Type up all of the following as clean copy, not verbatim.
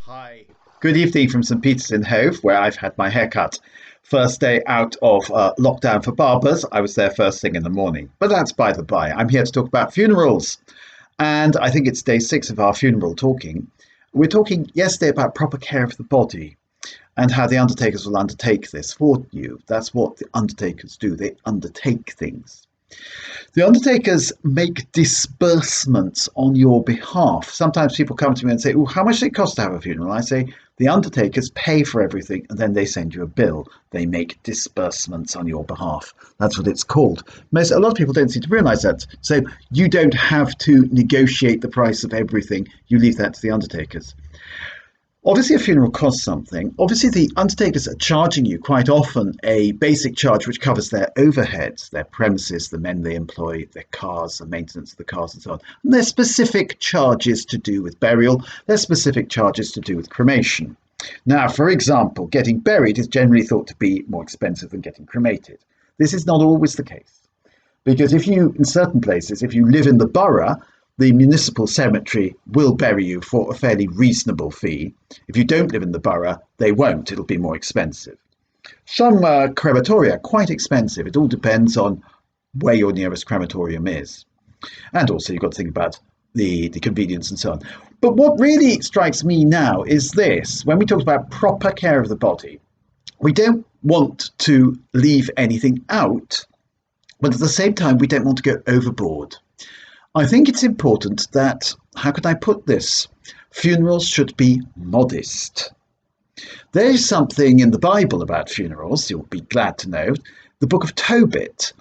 Hi. Good evening from St. Peter's in Hove, where I've had my hair cut. First day out of lockdown for barbers. I was there first thing in the morning. But that's by the by. I'm here to talk about funerals. And I think it's day 6 of our funeral talking. We're talking yesterday about proper care of the body and how the undertakers will undertake this for you. That's what the undertakers do. They undertake things. The undertakers make disbursements on your behalf. Sometimes people come to me and say, "Oh, how much does it cost to have a funeral?" I say, the undertakers pay for everything and then they send you a bill. They make disbursements on your behalf. That's what it's called. A lot of people don't seem to realise that. So you don't have to negotiate the price of everything. You leave that to the undertakers. Obviously, a funeral costs something. Obviously, the undertakers are charging you quite often a basic charge which covers their overheads, their premises, the men they employ, their cars, the maintenance of the cars, and so on. And there's specific charges to do with burial. There's specific charges to do with cremation. Now, for example, getting buried is generally thought to be more expensive than getting cremated. This is not always the case. Because in certain places, if you live in the borough, the municipal cemetery will bury you for a fairly reasonable fee. If you don't live in the borough, they won't. It'll be more expensive. Some crematoria are quite expensive. It all depends on where your nearest crematorium is. And also you've got to think about the convenience and so on. But what really strikes me now is this. When we talk about proper care of the body, we don't want to leave anything out, but at the same time, we don't want to go overboard. I think it's important that, how can I put this? Funerals should be modest. There is something in the Bible about funerals, you'll be glad to know, the book of Tobit,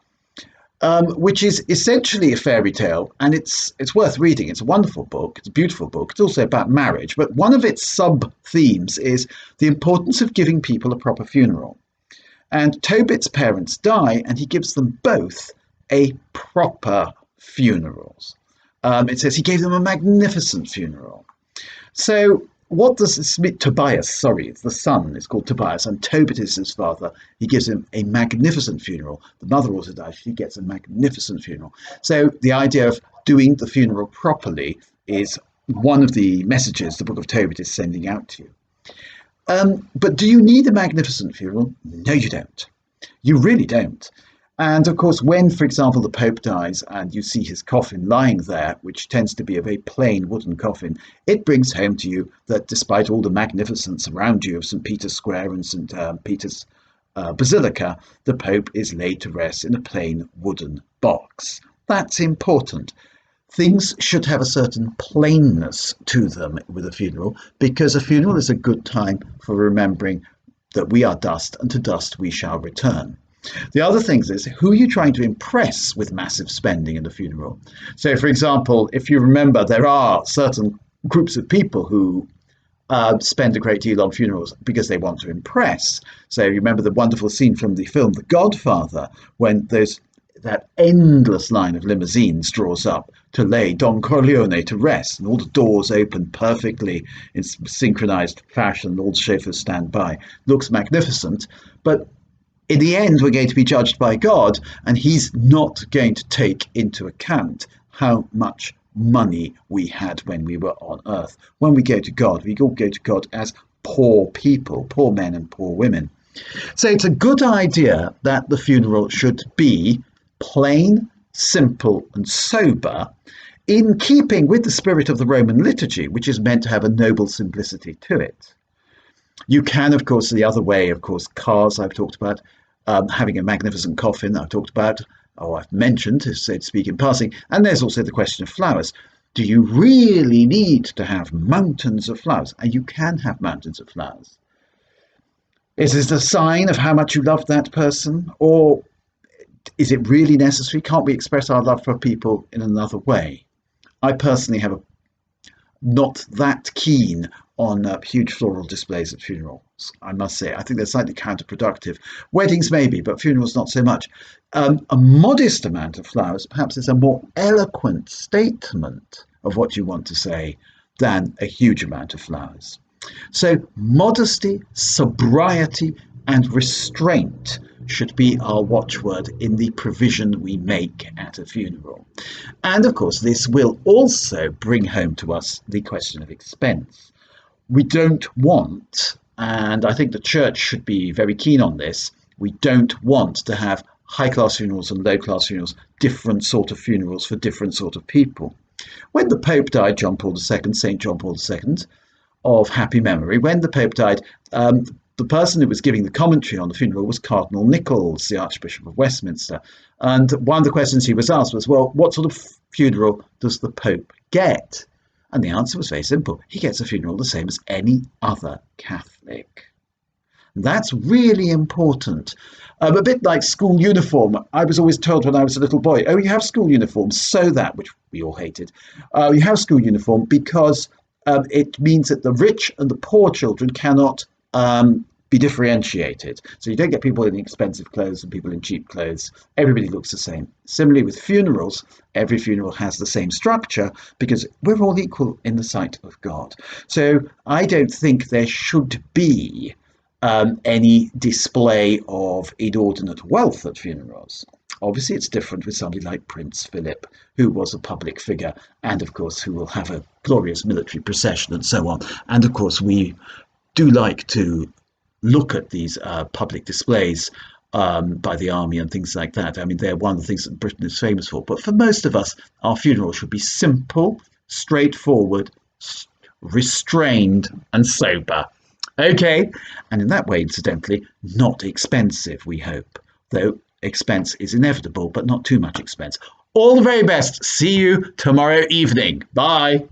which is essentially a fairy tale, and it's worth reading. It's a wonderful book, it's a beautiful book, it's also about marriage, but one of its sub-themes is the importance of giving people a proper funeral. And Tobit's parents die, and he gives them both a proper funerals. It says he gave them a magnificent funeral. So what does this mean? Tobias, it's the son, is called Tobias, and Tobit is his father. He gives him a magnificent funeral. The mother also dies, she gets a magnificent funeral. So the idea of doing the funeral properly is one of the messages the book of Tobit is sending out to you. But do you need a magnificent funeral? No, you don't. You really don't. And of course, when, for example, the Pope dies and you see his coffin lying there, which tends to be a very plain wooden coffin, it brings home to you that despite all the magnificence around you of St. Peter's Square and St. Peter's Basilica, the Pope is laid to rest in a plain wooden box. That's important. Things should have a certain plainness to them with a funeral, because a funeral is a good time for remembering that we are dust, and to dust we shall return. The other things is, who are you trying to impress with massive spending in a funeral? So, for example, if you remember, there are certain groups of people who spend a great deal on funerals because they want to impress. So you remember the wonderful scene from the film The Godfather, when that endless line of limousines draws up to lay Don Corleone to rest, and all the doors open perfectly in synchronized fashion, and all the chauffeurs stand by. Looks magnificent, but in the end, we're going to be judged by God, and he's not going to take into account how much money we had when we were on earth. When we go to God, we all go to God as poor people, poor men and poor women. So it's a good idea that the funeral should be plain, simple, and sober, in keeping with the spirit of the Roman liturgy, which is meant to have a noble simplicity to it. You can, of course, the other way, of course, cars I've talked about, having a magnificent coffin I've talked about, or I've mentioned, so to speak, in passing. And there's also the question of flowers. Do you really need to have mountains of flowers? And you can have mountains of flowers. Is this a sign of how much you love that person? Or is it really necessary? Can't we express our love for people in another way? I personally have not that keen on huge floral displays at funerals, I must say. I think they're slightly counterproductive. Weddings maybe, but funerals not so much. A modest amount of flowers perhaps is a more eloquent statement of what you want to say than a huge amount of flowers. So modesty, sobriety, and restraint should be our watchword in the provision we make at a funeral. And of course, this will also bring home to us the question of expense. We don't want, and I think the church should be very keen on this, we don't want to have high class funerals and low class funerals, different sort of funerals for different sort of people. When the Pope died, John Paul II, St. John Paul II, of happy memory, when the Pope died, the person who was giving the commentary on the funeral was Cardinal Nichols, the Archbishop of Westminster. And one of the questions he was asked was, well, what sort of funeral does the Pope get? And the answer was very simple. He gets a funeral the same as any other Catholic. That's really important. A bit like school uniform. I was always told when I was a little boy, oh, you have school uniform so that, which we all hated, you have school uniform because it means that the rich and the poor children cannot be differentiated. So you don't get people in expensive clothes and people in cheap clothes. Everybody looks the same. Similarly with funerals, every funeral has the same structure because we're all equal in the sight of God. So I don't think there should be any display of inordinate wealth at funerals. Obviously, it's different with somebody like Prince Philip, who was a public figure, and of course, who will have a glorious military procession and so on. And of course, we do like to look at these public displays by the army and things like that. I mean, they're one of the things that Britain is famous for. But for most of us, our funeral should be simple, straightforward, restrained, and sober. Okay, and in that way, incidentally, not expensive, we hope. Though expense is inevitable, but not too much expense. All the very best. See you tomorrow evening. Bye.